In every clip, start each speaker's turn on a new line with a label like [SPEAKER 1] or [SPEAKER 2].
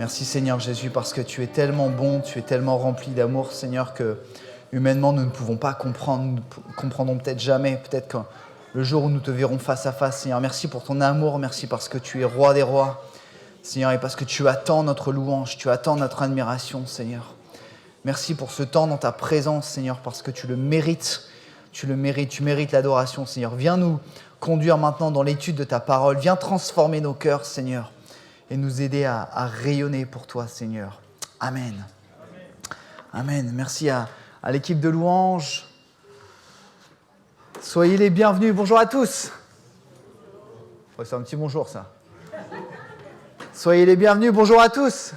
[SPEAKER 1] Merci Seigneur Jésus parce que tu es tellement bon, tu es tellement rempli d'amour Seigneur que humainement nous ne pouvons pas comprendre, nous ne comprendrons peut-être jamais, peut-être que le jour où nous te verrons face à face Seigneur. Merci pour ton amour, merci parce que tu es roi des rois Seigneur et parce que tu attends notre louange, tu attends notre admiration Seigneur. Merci pour ce temps dans ta présence Seigneur parce que tu le mérites, tu mérites l'adoration Seigneur. Viens nous conduire maintenant dans l'étude de ta parole, viens transformer nos cœurs Seigneur. Et nous aider à rayonner pour toi, Seigneur. Amen. Amen. Merci à l'équipe de louanges. Soyez les bienvenus. Bonjour à tous. Oh, c'est un petit bonjour, ça. Soyez les bienvenus. Bonjour à tous.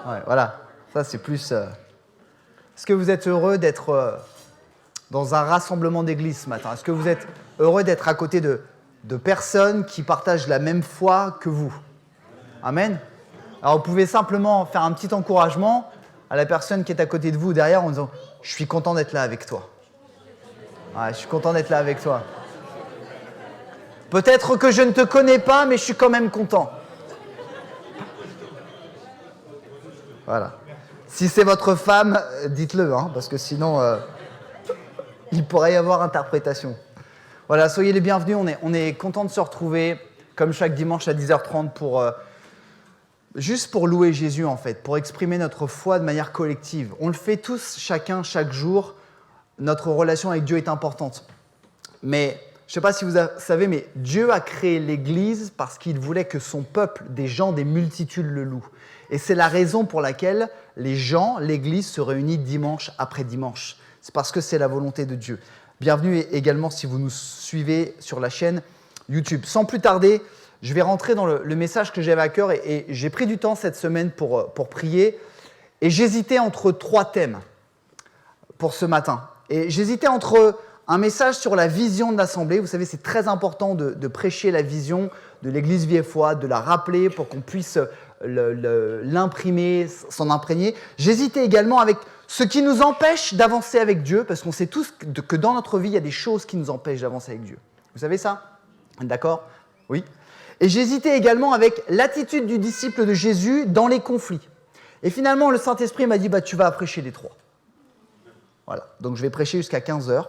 [SPEAKER 1] Ouais, voilà. Ça, c'est plus... Est-ce que vous êtes heureux d'être dans un rassemblement d'église ce matin? Est-ce que vous êtes heureux d'être à côté de personnes qui partagent la même foi que vous? Amen. Alors vous pouvez simplement faire un petit encouragement à la personne qui est à côté de vous derrière en disant « Je suis content d'être là avec toi. » Ouais, je suis content d'être là avec toi. Peut-être que je ne te connais pas, mais je suis quand même content. Voilà. Si c'est votre femme, dites-le, hein, parce que sinon, il pourrait y avoir interprétation. Voilà, soyez les bienvenus. On est content de se retrouver, comme chaque dimanche à 10h30 juste pour louer Jésus, en fait, pour exprimer notre foi de manière collective. On le fait tous, chacun, chaque jour. Notre relation avec Dieu est importante. Mais, je ne sais pas si vous savez, mais Dieu a créé l'Église parce qu'il voulait que son peuple, des gens, des multitudes, le louent. Et c'est la raison pour laquelle les gens, l'Église, se réunit dimanche après dimanche. C'est parce que c'est la volonté de Dieu. Bienvenue également si vous nous suivez sur la chaîne YouTube. Sans plus tarder, je vais rentrer dans le message que j'avais à cœur et j'ai pris du temps cette semaine pour prier et j'hésitais entre 3 thèmes pour ce matin. Et j'hésitais entre un message sur la vision de l'Assemblée. Vous savez, c'est très important de prêcher la vision de l'Église Vieilfoy, de la rappeler pour qu'on puisse l'imprimer, s'en imprégner. J'hésitais également avec ce qui nous empêche d'avancer avec Dieu, parce qu'on sait tous que dans notre vie, il y a des choses qui nous empêchent d'avancer avec Dieu. Vous savez ça? D'accord? Oui. Et j'hésitais également avec l'attitude du disciple de Jésus dans les conflits. Et finalement, le Saint-Esprit m'a dit, tu vas prêcher les 3. Voilà, donc je vais prêcher jusqu'à 15h.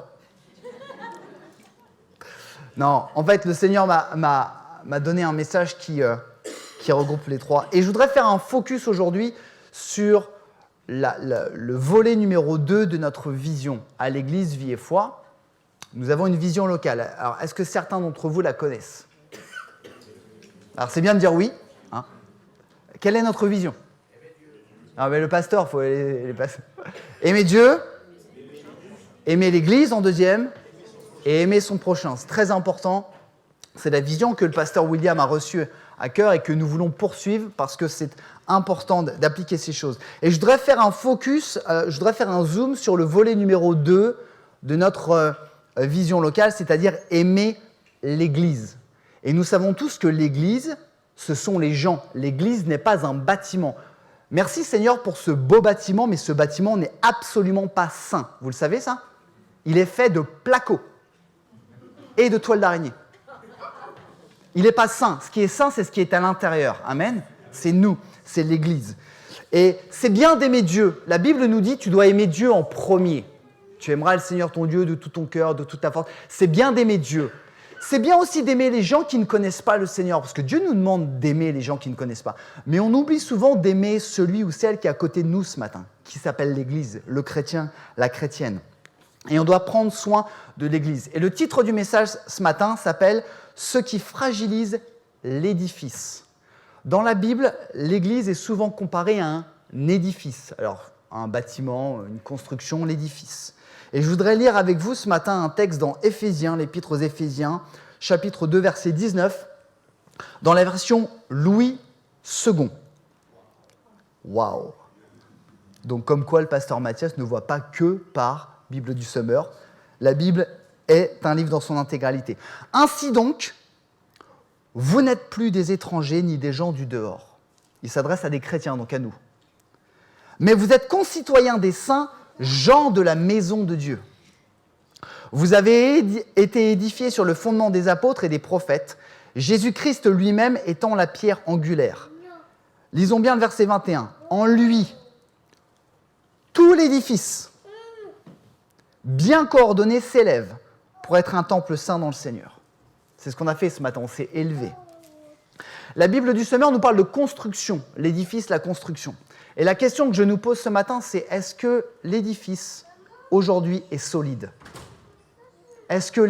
[SPEAKER 1] Non, en fait, le Seigneur m'a donné un message qui regroupe les 3. Et je voudrais faire un focus aujourd'hui sur le volet numéro 2 de notre vision à l'Église Vie et Foi. Nous avons une vision locale. Alors, est-ce que certains d'entre vous la connaissent? Alors, c'est bien de dire oui. Hein. Quelle est notre vision? Ah, mais le pasteur, il faut les pasteurs. Aimer Dieu, aimer l'Église en deuxième, et aimer son prochain. C'est très important. C'est la vision que le pasteur William a reçue à cœur et que nous voulons poursuivre parce que c'est important d'appliquer ces choses. Et je voudrais faire un focus, je voudrais faire un zoom sur le volet numéro 2 de notre vision locale, c'est-à-dire aimer l'Église. Et nous savons tous que l'Église, ce sont les gens. L'Église n'est pas un bâtiment. Merci Seigneur pour ce beau bâtiment, mais ce bâtiment n'est absolument pas sain. Vous le savez ça? Il est fait de placo et de toile d'araignée. Il n'est pas sain. Ce qui est sain, c'est ce qui est à l'intérieur. Amen. C'est nous, c'est l'Église. Et c'est bien d'aimer Dieu. La Bible nous dit, tu dois aimer Dieu en premier. Tu aimeras le Seigneur ton Dieu de tout ton cœur, de toute ta force. C'est bien d'aimer Dieu. C'est bien aussi d'aimer les gens qui ne connaissent pas le Seigneur, parce que Dieu nous demande d'aimer les gens qui ne connaissent pas. Mais on oublie souvent d'aimer celui ou celle qui est à côté de nous ce matin, qui s'appelle l'Église, le chrétien, la chrétienne. Et on doit prendre soin de l'Église. Et le titre du message ce matin s'appelle « Ce qui fragilise l'édifice ». Dans la Bible, l'Église est souvent comparée à un édifice. Alors, un bâtiment, une construction, l'édifice. Et je voudrais lire avec vous ce matin un texte dans Éphésiens, l'épître aux Éphésiens, chapitre 2, verset 19, dans la version Louis II. Waouh! Donc, comme quoi le pasteur Mathias ne voit pas que par Bible du Summer. La Bible est un livre dans son intégralité. Ainsi donc, vous n'êtes plus des étrangers ni des gens du dehors. Il s'adresse à des chrétiens, donc à nous. Mais vous êtes concitoyens des saints, gens de la maison de Dieu. Vous avez été édifiés sur le fondement des apôtres et des prophètes, Jésus-Christ lui-même étant la pierre angulaire. Lisons bien le verset 21. En lui, tout l'édifice, bien coordonné, s'élève pour être un temple saint dans le Seigneur. C'est ce qu'on a fait ce matin, on s'est élevé. La Bible du Semeur nous parle de construction, l'édifice, la construction. Et la question que je nous pose ce matin, c'est est-ce que l'édifice aujourd'hui est solide ? Est-ce que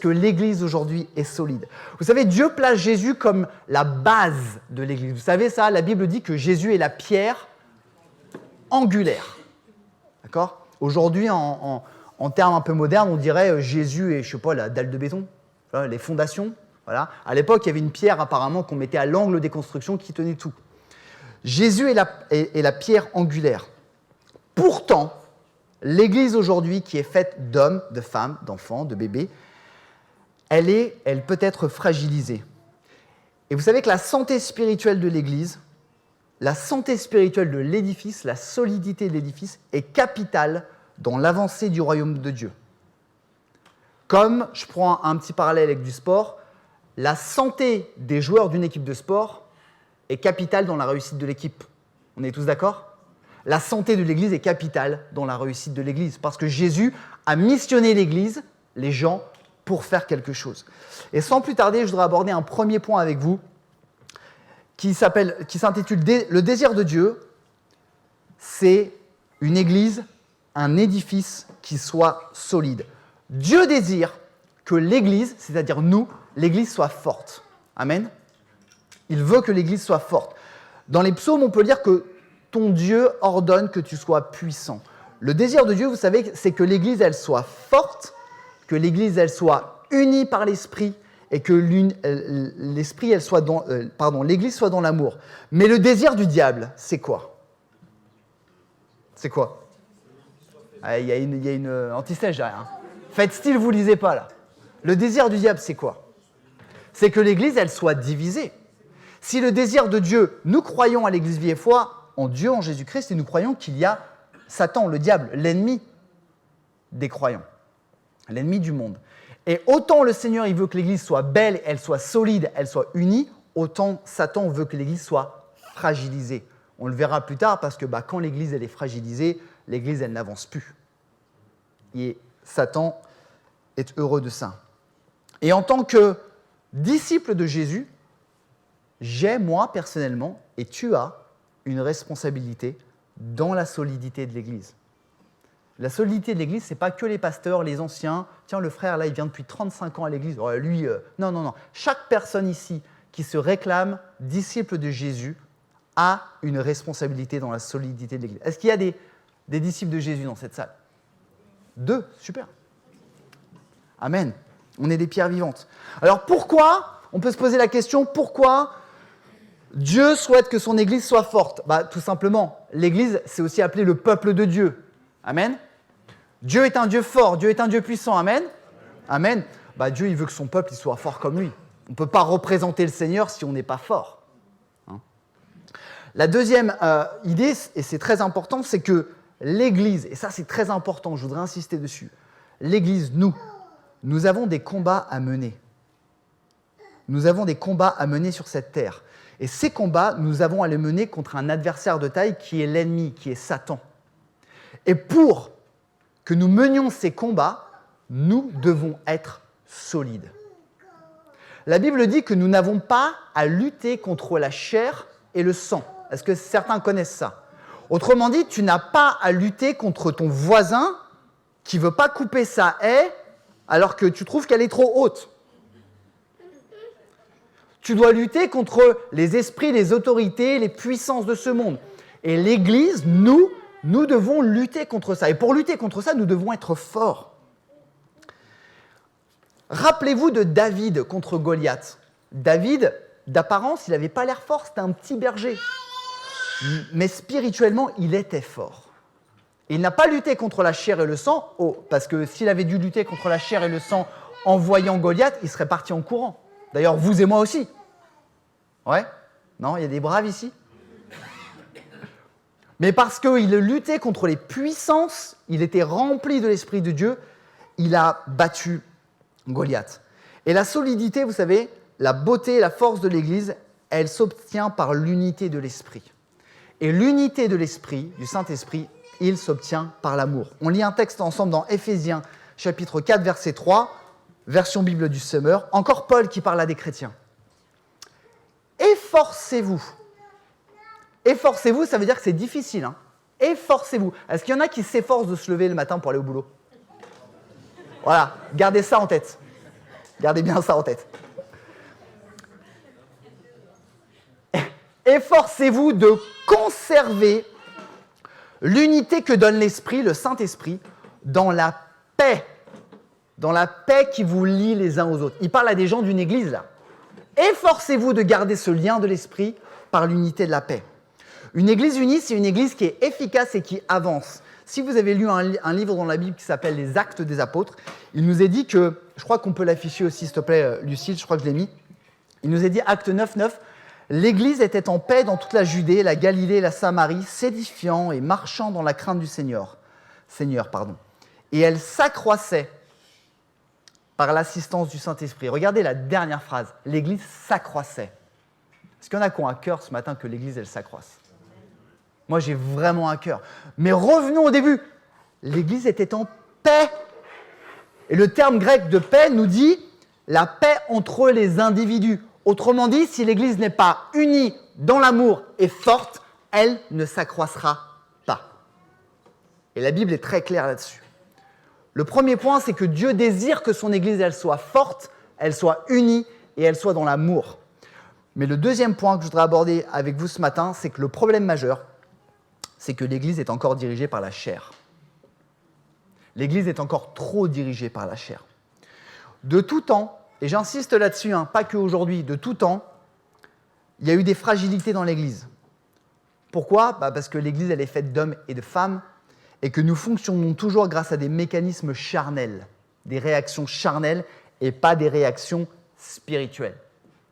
[SPEAKER 1] l'Église aujourd'hui est solide ? Vous savez, Dieu place Jésus comme la base de l'Église. Vous savez ça, la Bible dit que Jésus est la pierre angulaire. D'accord ? Aujourd'hui, en termes un peu modernes, on dirait Jésus est, je sais pas, la dalle de béton, les fondations. Voilà. À l'époque, il y avait une pierre apparemment qu'on mettait à l'angle des constructions qui tenait tout. Jésus est la pierre angulaire. Pourtant, l'Église aujourd'hui, qui est faite d'hommes, de femmes, d'enfants, de bébés, elle peut être fragilisée. Et vous savez que la santé spirituelle de l'Église, la santé spirituelle de l'édifice, la solidité de l'édifice est capitale dans l'avancée du royaume de Dieu. Comme, je prends un petit parallèle avec du sport, la santé des joueurs d'une équipe de sport est capitale dans la réussite de l'équipe. On est tous d'accord ? La santé de l'Église est capitale dans la réussite de l'Église, parce que Jésus a missionné l'Église, les gens, pour faire quelque chose. Et sans plus tarder, je voudrais aborder un premier point avec vous, qui s'intitule « Le désir de Dieu », c'est une Église, un édifice qui soit solide. Dieu désire que l'Église, c'est-à-dire nous, l'Église soit forte. Amen. Il veut que l'Église soit forte. Dans les psaumes, on peut lire que ton Dieu ordonne que tu sois puissant. Le désir de Dieu, vous savez, c'est que l'Église, elle soit forte, que l'Église, elle soit unie par l'Esprit et que l'Église soit dans l'amour. Mais le désir du diable, c'est quoi ? C'est quoi ? Il y a une anti-sèche derrière. Hein. Faites style, vous ne lisez pas là. Le désir du diable, c'est quoi ? C'est que l'Église, elle soit divisée. Si le désir de Dieu, nous croyons à l'Église Vie et Foi, en Dieu, en Jésus-Christ, et nous croyons qu'il y a Satan, le diable, l'ennemi des croyants, l'ennemi du monde. Et autant le Seigneur, il veut que l'Église soit belle, elle soit solide, elle soit unie, autant Satan veut que l'Église soit fragilisée. On le verra plus tard parce que quand l'Église elle est fragilisée, l'Église elle n'avance plus. Et Satan est heureux de ça. Et en tant que disciple de Jésus, j'ai moi personnellement, et tu as, une responsabilité dans la solidité de l'Église. La solidité de l'Église, ce n'est pas que les pasteurs, les anciens. Tiens, le frère, là, il vient depuis 35 ans à l'Église. Oh, lui, non. Chaque personne ici qui se réclame disciple de Jésus a une responsabilité dans la solidité de l'Église. Est-ce qu'il y a des disciples de Jésus dans cette salle ? 2, super. Amen. On est des pierres vivantes. Alors pourquoi, on peut se poser la question, pourquoi Dieu souhaite que son Église soit forte ? Tout simplement, l'Église, c'est aussi appelé le peuple de Dieu. Amen. Dieu est un Dieu fort, Dieu est un Dieu puissant. Amen. Amen. Dieu, il veut que son peuple il soit fort comme lui. On ne peut pas représenter le Seigneur si on n'est pas fort. Hein ? La deuxième idée, et c'est très important, c'est que l'Église, et ça c'est très important, je voudrais insister dessus, l'Église, nous avons des combats à mener. Nous avons des combats à mener sur cette terre. Et ces combats, nous avons à les mener contre un adversaire de taille qui est l'ennemi, qui est Satan. Et pour que nous menions ces combats, nous devons être solides. La Bible dit que nous n'avons pas à lutter contre la chair et le sang. Est-ce que certains connaissent ça ? Autrement dit, tu n'as pas à lutter contre ton voisin qui ne veut pas couper sa haie alors que tu trouves qu'elle est trop haute. Tu dois lutter contre les esprits, les autorités, les puissances de ce monde. Et l'Église, nous devons lutter contre ça. Et pour lutter contre ça, nous devons être forts. Rappelez-vous de David contre Goliath. David, d'apparence, il n'avait pas l'air fort, c'était un petit berger. Mais spirituellement, il était fort. Il n'a pas lutté contre la chair et le sang, parce que s'il avait dû lutter contre la chair et le sang en voyant Goliath, il serait parti en courant. D'ailleurs, vous et moi aussi. Ouais ? Non, il y a des braves ici ? Mais parce qu'il luttait contre les puissances, il était rempli de l'Esprit de Dieu, il a battu Goliath. Et la solidité, vous savez, la beauté, la force de l'Église, elle s'obtient par l'unité de l'esprit. Et l'unité de l'esprit, du Saint-Esprit, il s'obtient par l'amour. On lit un texte ensemble dans Éphésiens, chapitre 4, verset 3, version Bible du Summer, encore Paul qui parle à des chrétiens. Efforcez-vous. Efforcez-vous, ça veut dire que c'est difficile. Hein. Efforcez-vous. Est-ce qu'il y en a qui s'efforcent de se lever le matin pour aller au boulot? Voilà, gardez ça en tête. Gardez bien ça en tête. Efforcez-vous de conserver l'unité que donne l'Esprit, le Saint-Esprit, dans la paix qui vous lie les uns aux autres. Il parle à des gens d'une église, là. Efforcez-vous de garder ce lien de l'Esprit par l'unité de la paix. Une église unie, c'est une église qui est efficace et qui avance. Si vous avez lu un livre dans la Bible qui s'appelle « Les Actes des Apôtres », il nous est dit que, je crois qu'on peut l'afficher aussi, s'il te plaît, Lucille, je crois que je l'ai mis, il nous est dit, Acte 9, 9, « L'Église était en paix dans toute la Judée, la Galilée et la Samarie, s'édifiant et marchant dans la crainte du Seigneur. Et elle s'accroissait par l'assistance du Saint-Esprit. » Regardez la dernière phrase, « L'Église s'accroissait. » Est-ce qu'il y en a qui ont à cœur ce matin que l'Église, elle s'accroisse? Moi, j'ai vraiment à cœur. Mais revenons au début. L'Église était en paix. Et le terme grec de paix nous dit la paix entre les individus. Autrement dit, si l'Église n'est pas unie dans l'amour et forte, elle ne s'accroissera pas. Et la Bible est très claire là-dessus. Le premier point, c'est que Dieu désire que son Église, elle soit forte, elle soit unie et elle soit dans l'amour. Mais le deuxième point que je voudrais aborder avec vous ce matin, c'est que le problème majeur, c'est que l'Église est encore dirigée par la chair. L'Église est encore trop dirigée par la chair. De tout temps, et j'insiste là-dessus, pas qu'aujourd'hui, de tout temps, il y a eu des fragilités dans l'Église. Pourquoi ? Parce que l'Église, elle est faite d'hommes et de femmes, et que nous fonctionnons toujours grâce à des mécanismes charnels, des réactions charnelles, et pas des réactions spirituelles.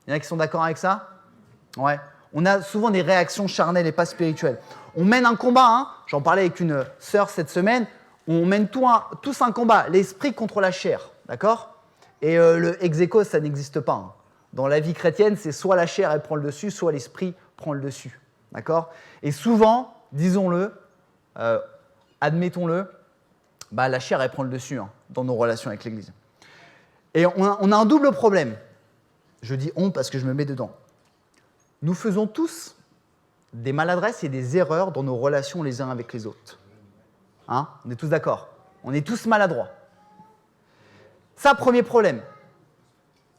[SPEAKER 1] Il y en a qui sont d'accord avec ça ? Ouais. On a souvent des réactions charnelles et pas spirituelles. On mène un combat, j'en parlais avec une sœur cette semaine, on mène tous un combat, l'esprit contre la chair, d'accord ? Et le ex-aequo, ça n'existe pas. Dans la vie chrétienne, c'est soit la chair, elle prend le dessus, soit l'esprit prend le dessus, d'accord ? Et souvent, disons-le, admettons-le, la chair, elle prend le dessus dans nos relations avec l'Église. Et on a un double problème. Je dis « on » parce que je me mets dedans. Nous faisons tous des maladresses et des erreurs dans nos relations les uns avec les autres. On est tous d'accord. On est tous maladroits. Ça, premier problème.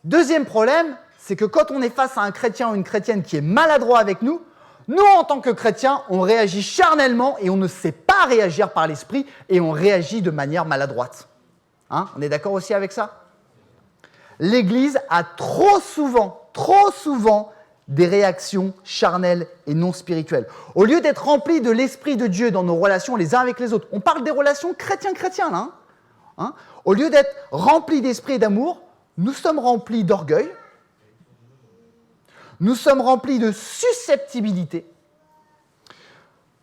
[SPEAKER 1] Deuxième problème, c'est que quand on est face à un chrétien ou une chrétienne qui est maladroit avec nous, en tant que chrétiens, on réagit charnellement et on ne sait pas réagir par l'esprit et on réagit de manière maladroite. On est d'accord aussi avec ça ? L'Église a trop souvent, des réactions charnelles et non spirituelles. Au lieu d'être remplis de l'Esprit de Dieu dans nos relations les uns avec les autres, on parle des relations chrétiens-chrétiens là. Au lieu d'être remplis d'esprit et d'amour, nous sommes remplis d'orgueil, nous sommes remplis de susceptibilité,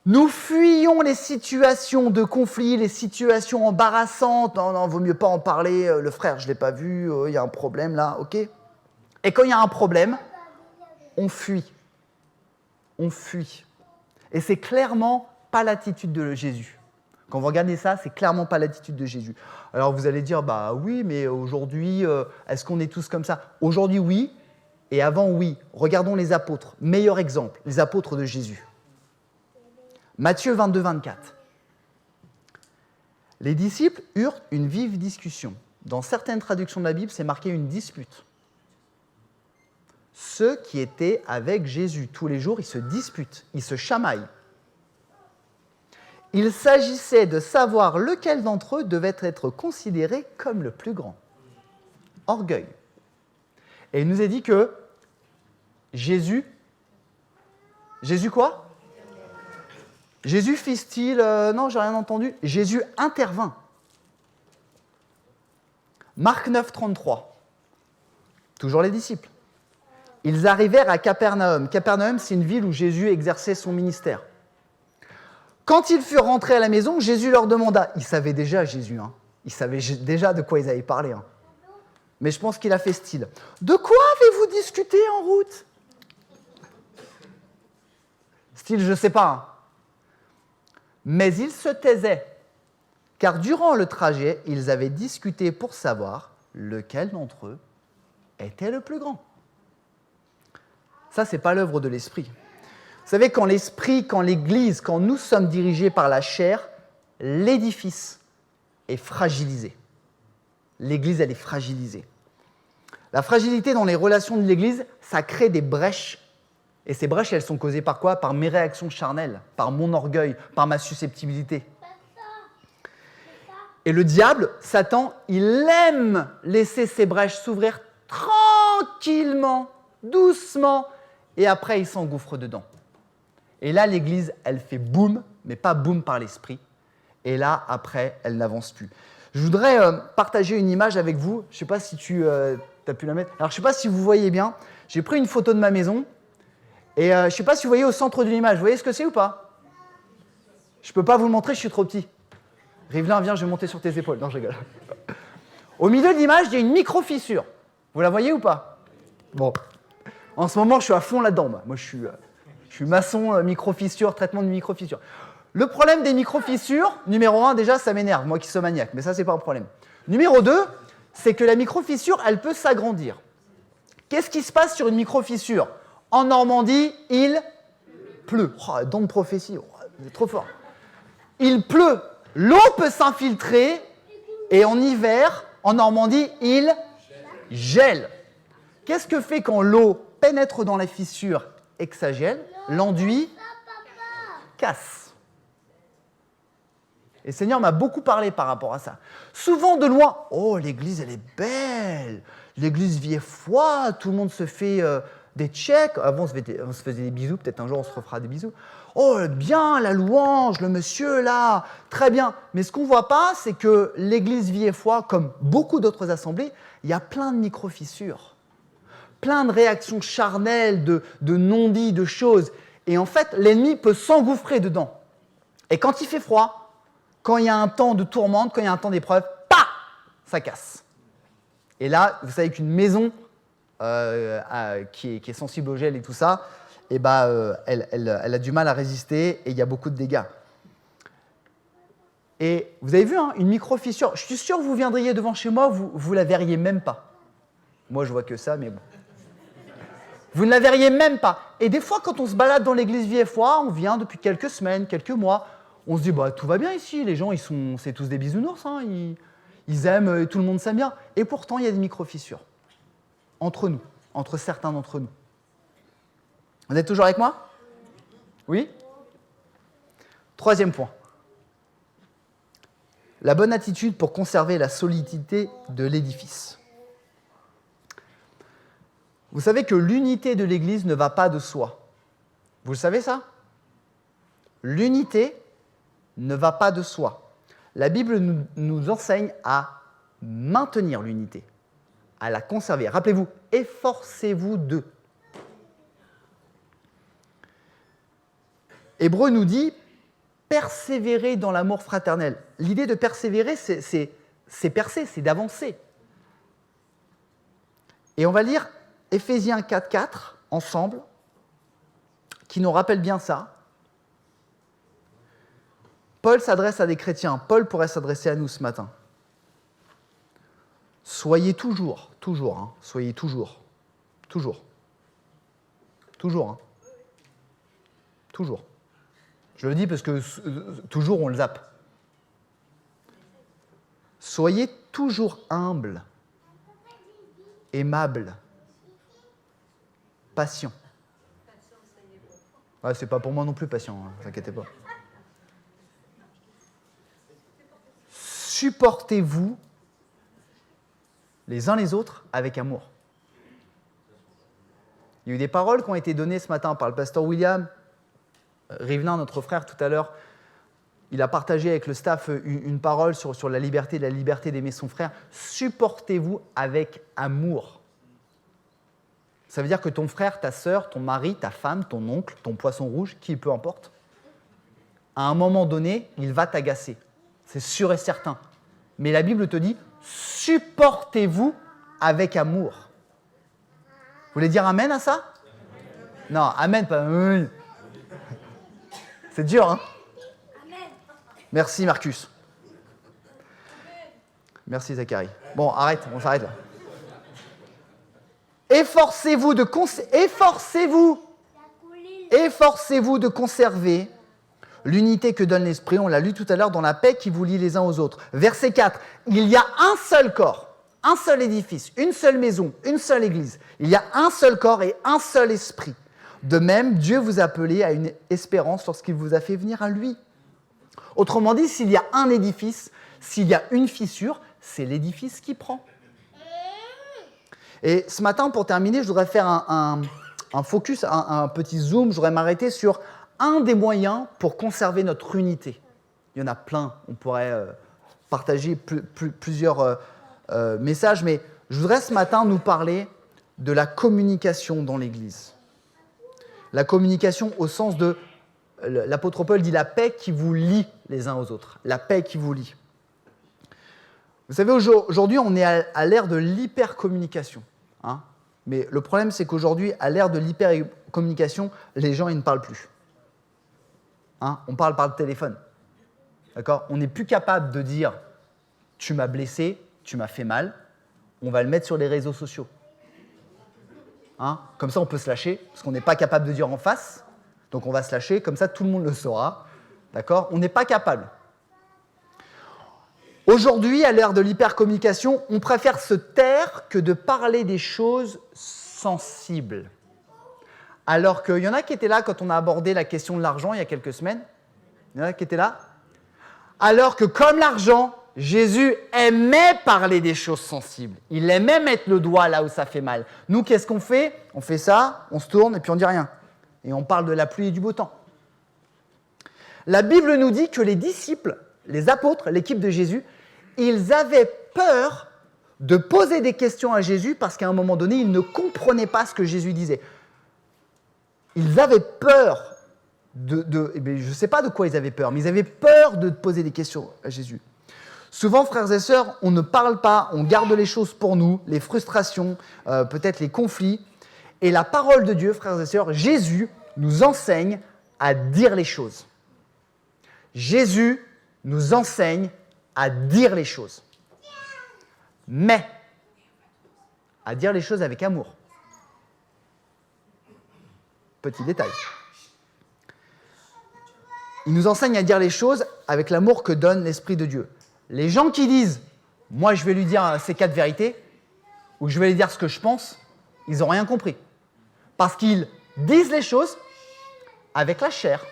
[SPEAKER 1] nous fuyons les situations de conflit, les situations embarrassantes, non, vaut mieux pas en parler, le frère je ne l'ai pas vu, il y a un problème là, ok ? Et quand il y a un problème, on fuit. Et c'est clairement pas l'attitude de Jésus. Quand vous regardez ça, c'est clairement pas l'attitude de Jésus. Alors vous allez dire, oui, mais aujourd'hui, est-ce qu'on est tous comme ça ? Aujourd'hui, oui, et avant, oui. Regardons les apôtres. Meilleur exemple, les apôtres de Jésus. Matthieu 22, 24. Les disciples eurent une vive discussion. Dans certaines traductions de la Bible, c'est marqué une dispute. Ceux qui étaient avec Jésus tous les jours, ils se disputent, ils se chamaillent. Il s'agissait de savoir lequel d'entre eux devait être considéré comme le plus grand. Orgueil. Et il nous est dit que Jésus quoi ? Jésus fit-il... non, j'ai rien entendu. Jésus intervint. Marc 9, 33. Toujours les disciples. Ils arrivèrent à Capernaum. Capernaum, c'est une ville où Jésus exerçait son ministère. Quand ils furent rentrés à la maison, Jésus leur demanda. Il savait déjà, Jésus. Il savait déjà de quoi ils avaient parlé. Mais je pense qu'il a fait style. De quoi avez-vous discuté en route ? Style, je sais pas. Hein. Mais ils se taisaient, car durant le trajet, ils avaient discuté pour savoir lequel d'entre eux était le plus grand. Ça, c'est pas l'œuvre de l'esprit. Vous savez, quand l'esprit, quand l'Église, quand nous sommes dirigés par la chair, l'édifice est fragilisé. L'Église, elle est fragilisée. La fragilité dans les relations de l'Église, ça crée des brèches. Et ces brèches, elles sont causées par quoi? Par mes réactions charnelles, par mon orgueil, par ma susceptibilité. Et le diable, Satan, il aime laisser ces brèches s'ouvrir tranquillement, doucement, et après, il s'engouffre dedans. Et là, l'Église, elle fait boum, mais pas boum par l'esprit. Et là, après, elle n'avance plus. Je voudrais partager une image avec vous. Je ne sais pas si tu as pu la mettre. Alors, je ne sais pas si vous voyez bien. J'ai pris une photo de ma maison. Et je ne sais pas si vous voyez au centre de l'image. Vous voyez ce que c'est ou pas? Je ne peux pas vous le montrer, je suis trop petit. Rivelin, viens, je vais monter sur tes épaules. Non, je rigole. Au milieu de l'image, il y a une micro-fissure. Vous la voyez ou pas? Bon. En ce moment, je suis à fond là-dedans. Moi, je suis maçon, micro-fissure, traitement de micro-fissure. Le problème des micro-fissures, numéro 1, déjà, ça m'énerve, moi qui suis maniaque, mais ça, c'est pas un problème. Numéro 2, c'est que la micro-fissure, elle peut s'agrandir. Qu'est-ce qui se passe sur une micro-fissure? En Normandie, il pleut. Oh, don de prophétie, oh, vous êtes trop fort. Il pleut, l'eau peut s'infiltrer, et en hiver, en Normandie, il gèle. Qu'est-ce que fait quand l'eau pénètre dans la fissure et que ça gèle? L'enduit casse. Et le Seigneur m'a beaucoup parlé par rapport à ça. Souvent de loin, oh, l'église, elle est belle. L'église Vieillefoy, tout le monde se fait des tchèques. Avant, on se faisait des bisous. Peut-être un jour, on se refera des bisous. Oh, bien, la louange, le monsieur, là. Très bien. Mais ce qu'on ne voit pas, c'est que l'église Vieillefoy, comme beaucoup d'autres assemblées, il y a plein de micro-fissures. Plein de réactions charnelles, de non-dits, de choses. Et en fait, l'ennemi peut s'engouffrer dedans. Et quand il fait froid, quand il y a un temps de tourmente, quand il y a un temps d'épreuve, ça casse. Et là, vous savez qu'une maison qui est sensible au gel et tout ça, eh ben, elle a du mal à résister et il y a beaucoup de dégâts. Et vous avez vu, hein, une micro-fissure, je suis sûr que vous viendriez devant chez moi, vous ne la verriez même pas. Moi, je vois que ça, mais bon. Vous ne la verriez même pas. Et des fois, quand on se balade dans l'église Vieillefoy, on vient depuis quelques semaines, quelques mois, on se dit, bah, tout va bien ici, les gens, c'est tous des bisounours, hein, ils aiment, tout le monde s'aime bien. Et pourtant, il y a des micro-fissures entre nous, entre certains d'entre nous. Vous êtes toujours avec moi? Oui? Troisième point. La bonne attitude pour conserver la solidité de l'édifice. Vous savez que l'unité de l'Église ne va pas de soi. Vous le savez ça? L'unité ne va pas de soi. La Bible nous enseigne à maintenir l'unité, à la conserver. Rappelez-vous, efforcez-vous d'eux. Hébreu nous dit persévérer dans l'amour fraternel. L'idée de persévérer, c'est percer, c'est d'avancer. Et on va lire Éphésiens 4.4 ensemble, qui nous rappelle bien ça. Paul s'adresse à des chrétiens. Paul pourrait s'adresser à nous ce matin. Soyez toujours, hein, soyez toujours, hein, toujours. Je le dis parce que toujours on le zappe. Soyez toujours humble, aimable, patient. Ouais, c'est pas pour moi non plus patient, ne vous inquiétez pas. Supportez-vous les uns les autres avec amour. Il y a eu des paroles qui ont été données ce matin par le pasteur William Rivelin, notre frère, tout à l'heure. Il a partagé avec le staff une parole sur la liberté d'aimer son frère. Supportez-vous avec amour. Ça veut dire que ton frère, ta sœur, ton mari, ta femme, ton oncle, ton poisson rouge, qui peu importe, à un moment donné, il va t'agacer. C'est sûr et certain. Mais la Bible te dit, supportez-vous avec amour. Vous voulez dire amen à ça? Non, amen, pas oui. C'est dur, hein? Merci, Marcus. Merci, Zachary. Bon, arrête, on s'arrête là. Efforcez-vous de conserver l'unité que donne l'Esprit. On l'a lu tout à l'heure dans la paix qui vous lie les uns aux autres. Verset 4. Il y a un seul corps, un seul édifice, une seule maison, une seule église. Il y a un seul corps et un seul esprit. De même, Dieu vous a appelé à une espérance lorsqu'il vous a fait venir à lui. Autrement dit, s'il y a un édifice, s'il y a une fissure, c'est l'édifice qui prend. Et ce matin, pour terminer, je voudrais faire un focus, un petit zoom. Je voudrais m'arrêter sur un des moyens pour conserver notre unité. Il y en a plein. On pourrait partager plusieurs messages, mais je voudrais ce matin nous parler de la communication dans l'Église. La communication au sens de, l'apôtre Paul dit la paix qui vous lie les uns aux autres. La paix qui vous lie. Vous savez, aujourd'hui, on est à l'ère de l'hypercommunication. Hein, mais le problème, c'est qu'aujourd'hui, à l'ère de l'hypercommunication, les gens, ils ne parlent plus. Hein, on parle par le téléphone. D'accord ? On n'est plus capable de dire « tu m'as blessé, tu m'as fait mal », on va le mettre sur les réseaux sociaux. Hein, comme ça, on peut se lâcher, parce qu'on n'est pas capable de dire en face. Donc, on va se lâcher, comme ça, tout le monde le saura. D'accord ? On n'est pas capable. Aujourd'hui, à l'ère de l'hypercommunication, on préfère se taire que de parler des choses sensibles. Alors qu'il y en a qui étaient là quand on a abordé la question de l'argent il y a quelques semaines. Il y en a qui étaient là. Alors que comme l'argent, Jésus aimait parler des choses sensibles. Il aimait mettre le doigt là où ça fait mal. Nous, qu'est-ce qu'on fait ? On fait ça, on se tourne et puis on dit rien. Et on parle de la pluie et du beau temps. La Bible nous dit que les disciples, les apôtres, l'équipe de Jésus, ils avaient peur de poser des questions à Jésus parce qu'à un moment donné, ils ne comprenaient pas ce que Jésus disait. Ils avaient peur je ne sais pas de quoi ils avaient peur, mais ils avaient peur de poser des questions à Jésus. Souvent, frères et sœurs, on ne parle pas, on garde les choses pour nous, les frustrations, peut-être les conflits. Et la parole de Dieu, frères et sœurs, Jésus nous enseigne à dire les choses. Jésus nous enseigne à dire les choses. Mais à dire les choses avec amour. Petit détail. Il nous enseigne à dire les choses avec l'amour que donne l'Esprit de Dieu. Les gens qui disent « moi je vais lui dire ces 4 vérités » ou « je vais lui dire ce que je pense », ils n'ont rien compris. Parce qu'ils disent les choses avec la chair.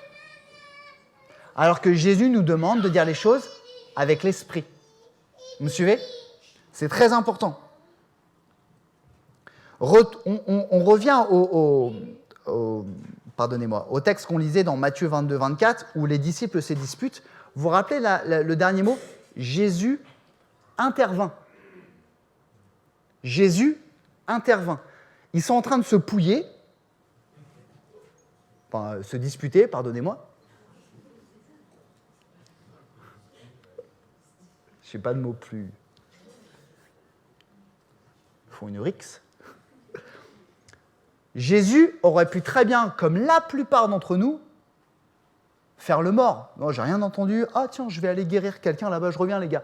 [SPEAKER 1] Alors que Jésus nous demande de dire les choses avec l'Esprit. Vous me suivez ? C'est très important. On revient au texte qu'on lisait dans Matthieu 22, 24, où les disciples se disputent. Vous vous rappelez le dernier mot ? Jésus intervint. Jésus intervint. Ils sont en train de se pouiller, enfin, se disputer, pardonnez-moi. Je n'ai pas de mot plus... Ils font une rixe. Jésus aurait pu très bien, comme la plupart d'entre nous, faire le mort. Non, j'ai rien entendu. Ah tiens, je vais aller guérir quelqu'un là-bas, je reviens les gars.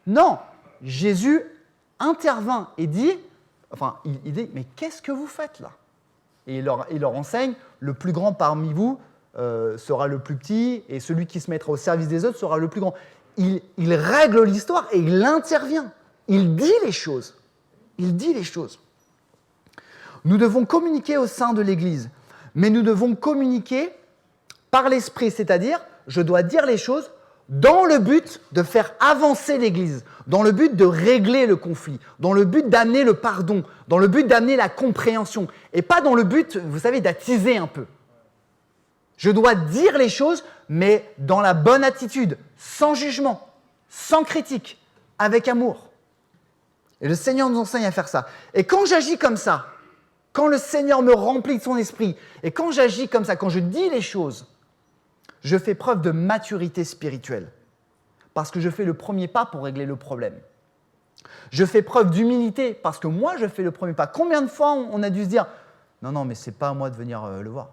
[SPEAKER 1] Non, Jésus intervint et dit, il dit, mais qu'est-ce que vous faites là ? Et il leur enseigne, le plus grand parmi vous sera le plus petit, et celui qui se mettra au service des autres sera le plus grand. Il règle l'histoire et il intervient. Il dit les choses. Il dit les choses. Nous devons communiquer au sein de l'Église, mais nous devons communiquer par l'Esprit, c'est-à-dire, je dois dire les choses dans le but de faire avancer l'Église, dans le but de régler le conflit, dans le but d'amener le pardon, dans le but d'amener la compréhension, et pas dans le but, vous savez, d'attiser un peu. Je dois dire les choses, mais dans la bonne attitude, sans jugement, sans critique, avec amour. Et le Seigneur nous enseigne à faire ça. Et quand j'agis comme ça, quand le Seigneur me remplit de son esprit, et quand j'agis comme ça, quand je dis les choses, je fais preuve de maturité spirituelle. Parce que je fais le premier pas pour régler le problème. Je fais preuve d'humilité, parce que moi, je fais le premier pas. Combien de fois on a dû se dire « Non, mais c'est pas à moi de venir le voir.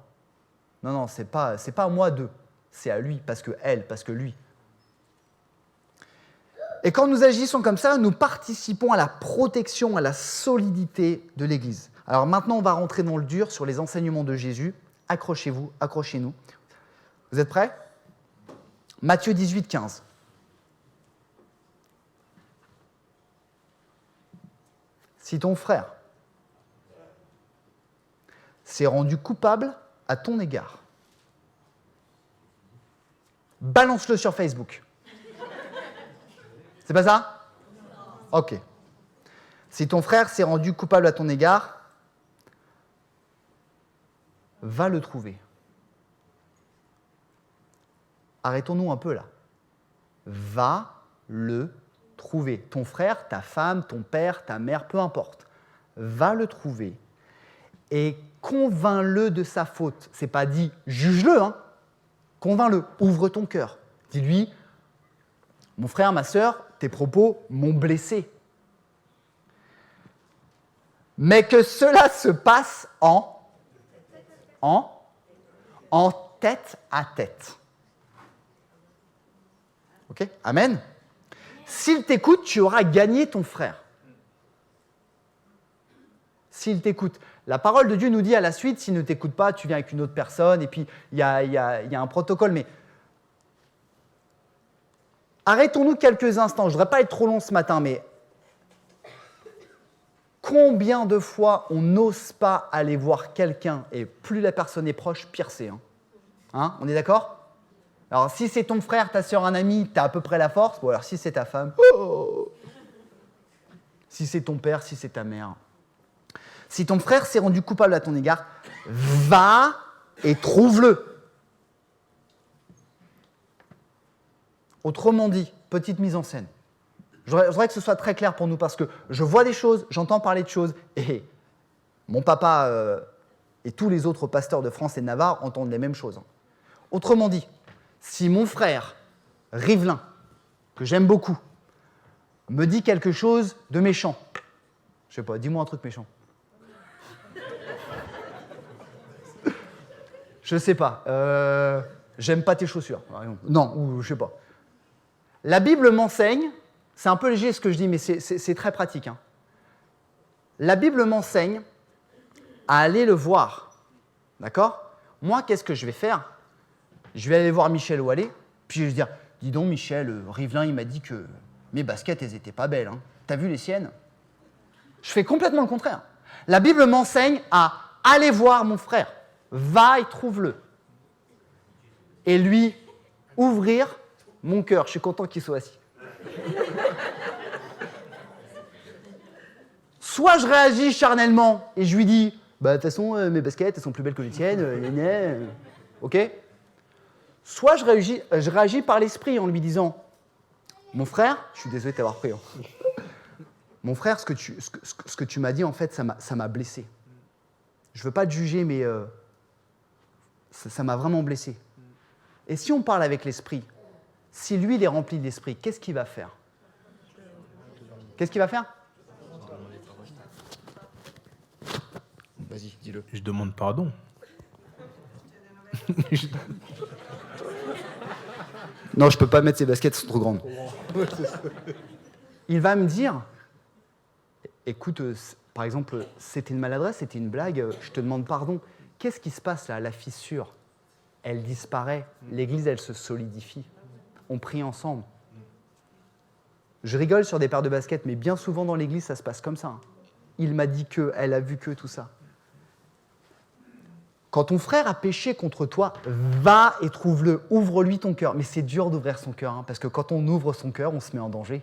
[SPEAKER 1] Non, c'est pas à moi de. c'est à lui, parce que elle, parce que lui. Et quand nous agissons comme ça, nous participons à la protection, à la solidité de l'Église. Alors maintenant, on va rentrer dans le dur sur les enseignements de Jésus. Accrochez-vous, accrochez-nous. Vous êtes prêts ? Matthieu 18, 15. Si ton frère s'est rendu coupable à ton égard, balance-le sur Facebook. C'est pas ça ? Ok. Si ton frère s'est rendu coupable à ton égard, va le trouver. Arrêtons-nous un peu là. Va le trouver. Ton frère, ta femme, ton père, ta mère, peu importe. Va le trouver et convainc-le de sa faute. C'est pas dit juge-le, hein. Convainc-le, ouvre ton cœur. Dis-lui, mon frère, ma sœur, tes propos m'ont blessé. Mais que cela se passe en tête à tête. Ok ? Amen ? S'il t'écoute, tu auras gagné ton frère. S'il t'écoute. La parole de Dieu nous dit à la suite, s'il ne t'écoute pas, tu viens avec une autre personne, et puis il y a un protocole. Mais arrêtons-nous quelques instants. Je ne voudrais pas être trop long ce matin, mais combien de fois on n'ose pas aller voir quelqu'un, et plus la personne est proche, pire c'est. Hein ? On est d'accord ? Alors, si c'est ton frère, ta sœur, un ami, tu as à peu près la force. Ou alors, si c'est ta femme, si c'est ton père, si c'est ta mère. Si ton frère s'est rendu coupable à ton égard, va et trouve-le. Autrement dit, petite mise en scène. Je voudrais que ce soit très clair pour nous parce que je vois des choses, j'entends parler de choses et mon papa et tous les autres pasteurs de France et de Navarre entendent les mêmes choses. Autrement dit, si mon frère, Rivlin, que j'aime beaucoup, me dit quelque chose de méchant, je sais pas, dis-moi un truc méchant. Je sais pas, j'aime pas tes chaussures, par exemple. Non, ou je sais pas. La Bible m'enseigne, c'est un peu léger ce que je dis, mais c'est très pratique. Hein. La Bible m'enseigne à aller le voir, d'accord ? Moi, qu'est-ce que je vais faire ? Je vais aller voir Michel Ouallet, puis je vais lui dire « Dis donc, Michel, Rivlin, il m'a dit que mes baskets, elles étaient pas belles. Hein. T'as vu les siennes ?» Je fais complètement le contraire. La Bible m'enseigne à aller voir mon frère. Va et trouve-le. Et lui ouvrir mon cœur. Je suis content qu'il soit assis. Soit je réagis charnellement et je lui dis « Bah, de toute façon, mes baskets, elles sont plus belles que les tiennes. Ok ?» Soit je réagis par l'esprit en lui disant « Mon frère, je suis désolé de t'avoir pris. Hein. Mon frère, ce que tu m'as dit, en fait, ça m'a blessé. Je ne veux pas te juger, mais ça m'a vraiment blessé. Et si on parle avec l'esprit, si lui, il est rempli de l'esprit, qu'est-ce qu'il va faire ? Qu'est-ce qu'il va faire ? Vas-y, dis-le.
[SPEAKER 2] Je demande pardon.
[SPEAKER 1] Non, je ne peux pas mettre ces baskets, elles sont trop grandes. Il va me dire, écoute, par exemple, c'était une maladresse, c'était une blague, je te demande pardon. Qu'est-ce qui se passe là ? La fissure, elle disparaît. L'église, elle se solidifie. On prie ensemble. Je rigole sur des paires de baskets, mais bien souvent dans l'église, ça se passe comme ça. Il m'a dit que, elle a vu que, tout ça. Quand ton frère a péché contre toi, va et trouve-le, ouvre-lui ton cœur. Mais c'est dur d'ouvrir son cœur, hein, parce que quand on ouvre son cœur, on se met en danger.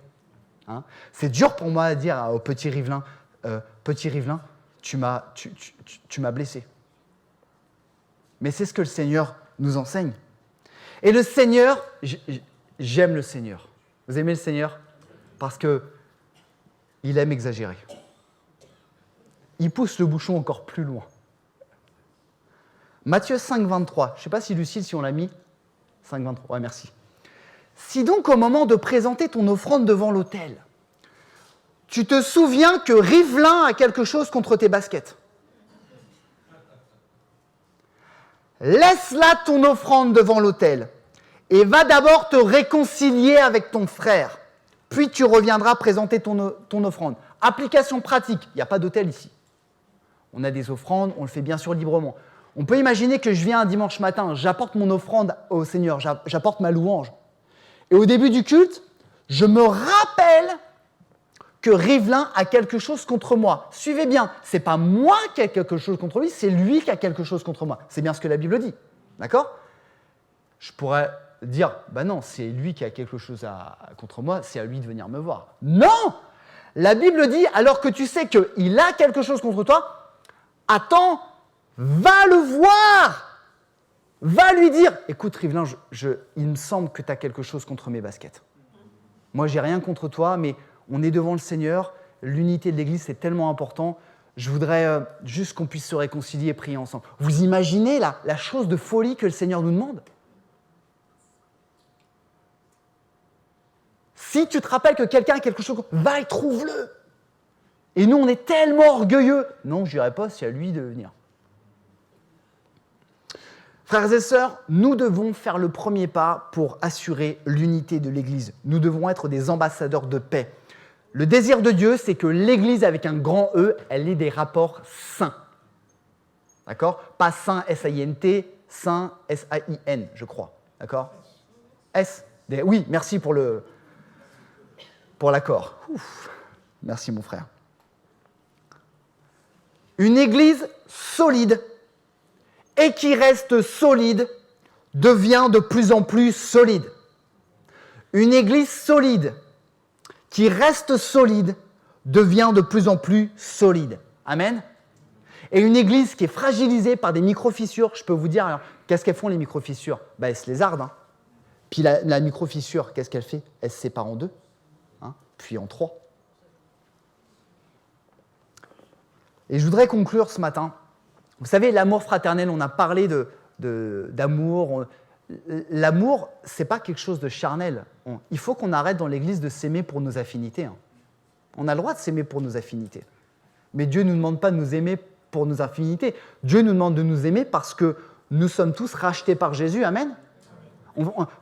[SPEAKER 1] Hein. C'est dur pour moi à dire au petit Rivlin, tu m'as blessé. Mais c'est ce que le Seigneur nous enseigne. Et le Seigneur, j'aime le Seigneur. Vous aimez le Seigneur ? Parce qu'il aime exagérer. Il pousse le bouchon encore plus loin. Matthieu 5, 23. Je ne sais pas si Lucille, si on l'a mis. 5, 23. Ouais, merci. Si donc au moment de présenter ton offrande devant l'autel, tu te souviens que Rivlin a quelque chose contre tes baskets, laisse là ton offrande devant l'autel. et va d'abord te réconcilier avec ton frère. Puis tu reviendras présenter ton offrande. Application pratique, il n'y a pas d'autel ici. On a des offrandes, on le fait bien sûr librement. On peut imaginer que je viens un dimanche matin, j'apporte mon offrande au Seigneur, j'apporte ma louange. Et au début du culte, je me rappelle que Rivlin a quelque chose contre moi. Suivez bien, ce n'est pas moi qui ai quelque chose contre lui, c'est lui qui a quelque chose contre moi. C'est bien ce que la Bible dit. D'accord ? Je pourrais dire, non, c'est lui qui a quelque chose contre moi, c'est à lui de venir me voir. Non ! La Bible dit, alors que tu sais qu'il a quelque chose contre toi, attends, va le voir, va lui dire, écoute Rivlin, il me semble que tu as quelque chose contre mes baskets. Moi, j'ai rien contre toi, mais on est devant le Seigneur, l'unité de l'Église, c'est tellement important. Je voudrais juste qu'on puisse se réconcilier et prier ensemble. Vous imaginez la chose de folie que le Seigneur nous demande ? Si tu te rappelles que quelqu'un a quelque chose, va et trouve-le. Et nous, on est tellement orgueilleux. Non, je ne dirais pas, c'est à lui de venir. Frères et sœurs, nous devons faire le premier pas pour assurer l'unité de l'Église. Nous devons être des ambassadeurs de paix. Le désir de Dieu, c'est que l'Église, avec un grand E, elle ait des rapports saints. D'accord ? Pas saint, S-A-I-N-T, saint, S-A-I-N, je crois. D'accord ? Oui, merci pour l'accord. Merci mon frère. Une Église solide et qui reste solide devient de plus en plus solide. Une Église solide qui reste solide devient de plus en plus solide. Amen. Et une Église qui est fragilisée par des micro-fissures, je peux vous dire, alors, qu'est-ce qu'elles font les micro-fissures ? Elles se lézardent. Puis la micro-fissure, qu'est-ce qu'elle fait ? Elle se sépare en deux, puis en trois. Et je voudrais conclure ce matin. Vous savez, l'amour fraternel, on a parlé d'amour. L'amour, ce n'est pas quelque chose de charnel. Il faut qu'on arrête dans l'Église de s'aimer pour nos affinités. On a le droit de s'aimer pour nos affinités. Mais Dieu ne nous demande pas de nous aimer pour nos affinités. Dieu nous demande de nous aimer parce que nous sommes tous rachetés par Jésus. Amen.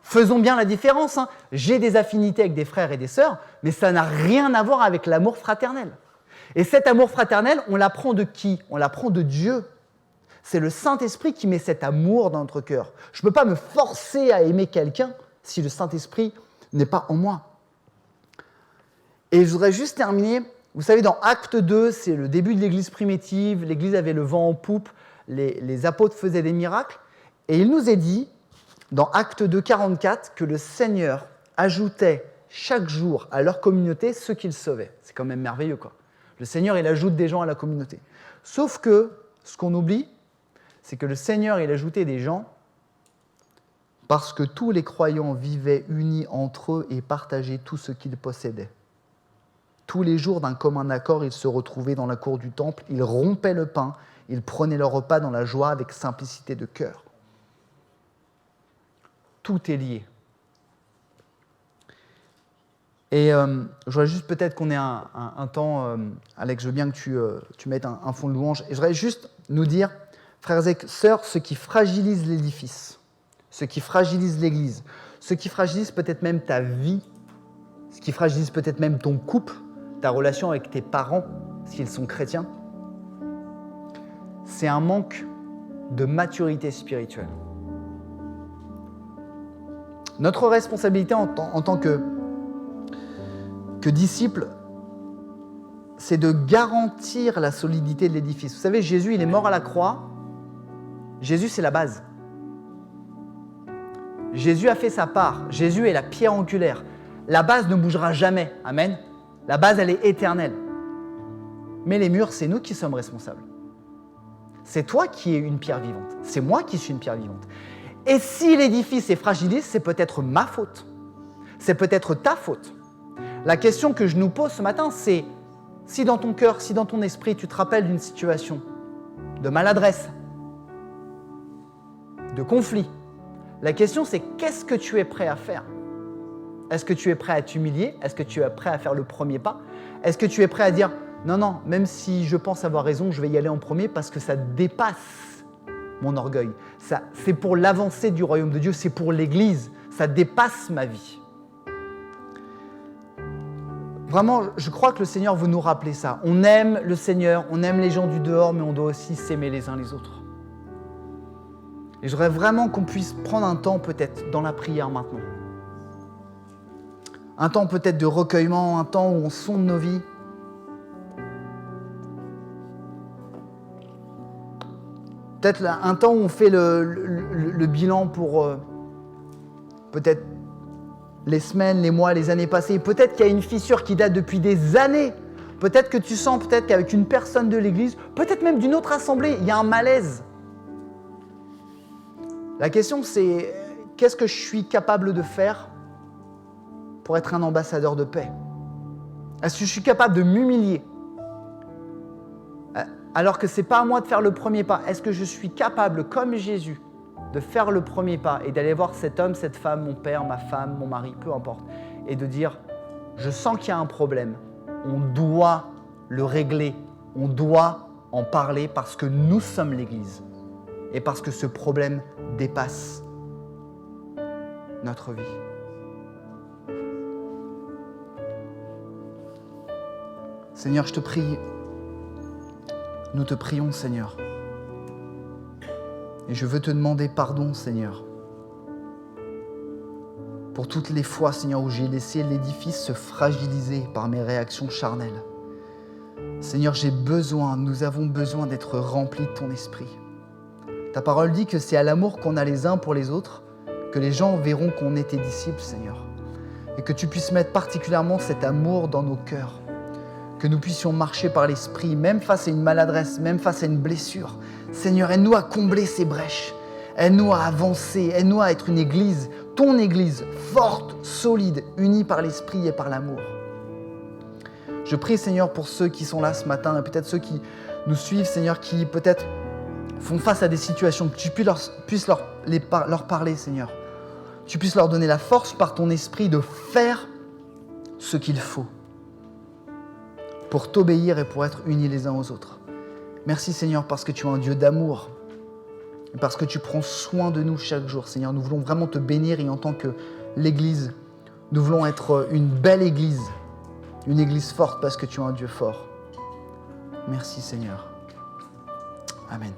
[SPEAKER 1] Faisons bien la différence. J'ai des affinités avec des frères et des sœurs, mais ça n'a rien à voir avec l'amour fraternel. Et cet amour fraternel, on l'apprend de qui ? On l'apprend de Dieu. C'est le Saint-Esprit qui met cet amour dans notre cœur. Je ne peux pas me forcer à aimer quelqu'un si le Saint-Esprit n'est pas en moi. Et je voudrais juste terminer. Vous savez, dans Acte 2, c'est le début de l'Église primitive. L'Église avait le vent en poupe. Les apôtres faisaient des miracles. Et il nous est dit, dans Acte 2, 44, que le Seigneur ajoutait chaque jour à leur communauté ceux qu'il sauvait. C'est quand même merveilleux, quoi. Le Seigneur, il ajoute des gens à la communauté. Sauf que, ce qu'on oublie, c'est que le Seigneur, il ajoutait des gens parce que tous les croyants vivaient unis entre eux et partageaient tout ce qu'ils possédaient. Tous les jours, d'un commun accord, ils se retrouvaient dans la cour du temple, ils rompaient le pain, ils prenaient leur repas dans la joie avec simplicité de cœur. Tout est lié. Et je voudrais juste peut-être qu'on ait un temps, Alex, je veux bien que tu mettes un fond de louange. Et je voudrais juste nous dire, frères et sœurs, ce qui fragilise l'édifice, ce qui fragilise l'Église, ce qui fragilise peut-être même ta vie, ce qui fragilise peut-être même ton couple, ta relation avec tes parents, s'ils sont chrétiens, c'est un manque de maturité spirituelle. Notre responsabilité en tant que disciples, c'est de garantir la solidité de l'édifice. Vous savez, Jésus, il est mort à la croix. Jésus, c'est la base. Jésus a fait sa part. Jésus est la pierre angulaire. La base ne bougera jamais. Amen. La base, elle est éternelle. Mais les murs, c'est nous qui sommes responsables. C'est toi qui es une pierre vivante. C'est moi qui suis une pierre vivante. Et si l'édifice est fragilisé, c'est peut-être ma faute. C'est peut-être ta faute. La question que je nous pose ce matin, c'est si dans ton cœur, si dans ton esprit, tu te rappelles d'une situation de maladresse, de conflit, la question c'est qu'est-ce que tu es prêt à faire ? Est-ce que tu es prêt à t'humilier ? Est-ce que tu es prêt à faire le premier pas ? Est-ce que tu es prêt à dire non, même si je pense avoir raison, je vais y aller en premier parce que ça dépasse mon orgueil. C'est pour l'avancée du royaume de Dieu, c'est pour l'Église, Ça dépasse ma vie. Vraiment, je crois que le Seigneur veut nous rappeler ça. On aime le Seigneur, on aime les gens du dehors, mais on doit aussi s'aimer les uns les autres. Et je voudrais vraiment qu'on puisse prendre un temps peut-être dans la prière maintenant. Un temps peut-être de recueillement, un temps où on sonde nos vies. Peut-être un temps où on fait le bilan pour peut-être les semaines, les mois, les années passées. Peut-être qu'il y a une fissure qui date depuis des années. Peut-être que tu sens peut-être qu'avec une personne de l'Église, peut-être même d'une autre assemblée, il y a un malaise. La question c'est, qu'est-ce que je suis capable de faire pour être un ambassadeur de paix? Est-ce que je suis capable de m'humilier alors que ce n'est pas à moi de faire le premier pas? Est-ce que je suis capable, comme Jésus, de faire le premier pas et d'aller voir cet homme, cette femme, mon père, ma femme, mon mari, peu importe, et de dire, je sens qu'il y a un problème, on doit le régler, on doit en parler parce que nous sommes l'Église et parce que ce problème dépasse notre vie. Seigneur, je te prie, nous te prions, Seigneur. Et je veux te demander pardon, Seigneur, pour toutes les fois, Seigneur, où j'ai laissé l'édifice se fragiliser par mes réactions charnelles. Seigneur, nous avons besoin d'être remplis de ton esprit. Ta parole dit que c'est à l'amour qu'on a les uns pour les autres que les gens verront qu'on est tes disciples, Seigneur. Et que tu puisses mettre particulièrement cet amour dans nos cœurs. Que nous puissions marcher par l'esprit, même face à une maladresse, même face à une blessure. Seigneur, aide-nous à combler ces brèches. Aide-nous à avancer. Aide-nous à être une église, ton église, forte, solide, unie par l'esprit et par l'amour. Je prie, Seigneur, pour ceux qui sont là ce matin et peut-être ceux qui nous suivent, Seigneur, qui peut-être font face à des situations, que tu puisses leur parler, Seigneur. Tu puisses leur donner la force par ton esprit de faire ce qu'il faut pour t'obéir et pour être unis les uns aux autres. Merci, Seigneur, parce que tu es un Dieu d'amour et parce que tu prends soin de nous chaque jour, Seigneur. Nous voulons vraiment te bénir et en tant que l'Église, nous voulons être une belle Église, une Église forte parce que tu es un Dieu fort. Merci, Seigneur. Amen.